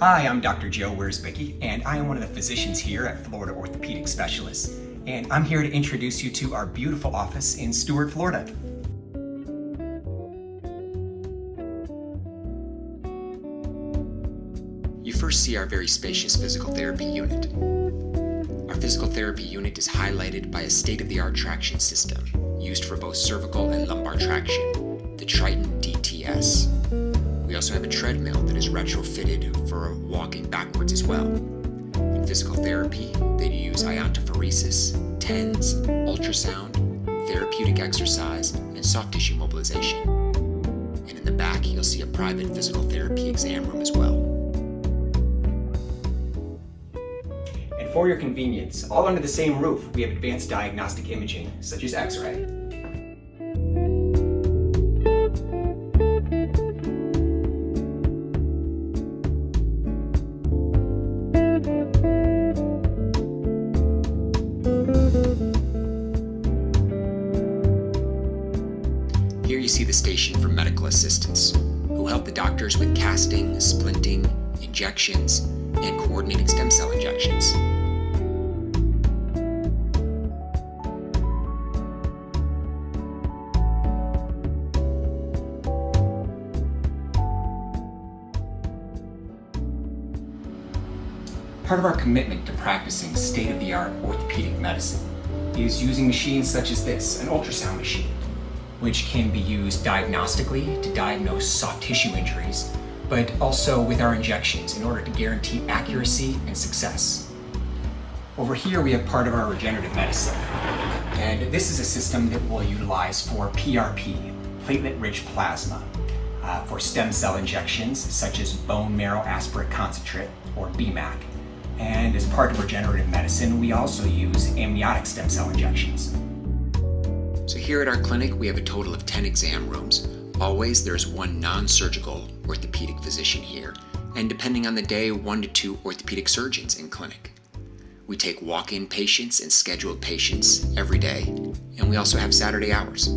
Hi, I'm Dr. Joe Wierzbicki, and I am one of the physicians here at Florida Orthopaedic Specialists, and I'm here to introduce you to our beautiful office in Stuart, Florida. You first see our very spacious physical therapy unit. Our physical therapy unit is highlighted by a state-of-the-art traction system used for both cervical and lumbar traction, the Triton DTS. We also have a treadmill that is retrofitted for walking backwards as well. In physical therapy, they use iontophoresis, TENS, ultrasound, therapeutic exercise, and soft tissue mobilization. And in the back, you'll see a private physical therapy exam room as well. And for your convenience, all under the same roof, we have advanced diagnostic imaging, such as X-ray. Here you see the station for medical assistants, who help the doctors with casting, splinting, injections, and coordinating stem cell injections. Part of our commitment to practicing state-of-the-art orthopedic medicine is using machines such as this, an ultrasound machine, which can be used diagnostically to diagnose soft tissue injuries, but also with our injections in order to guarantee accuracy and success. Over here we have part of our regenerative medicine, and this is a system that we'll utilize for PRP, platelet-rich plasma, for stem cell injections such as bone marrow aspirate concentrate, or BMAC. And as part of regenerative medicine, we also use amniotic stem cell injections. So here at our clinic, we have a total of 10 exam rooms. Always there's one non-surgical orthopedic physician here, and depending on the day, 1 to 2 orthopedic surgeons in clinic. We take walk-in patients and scheduled patients every day, and we also have Saturday hours.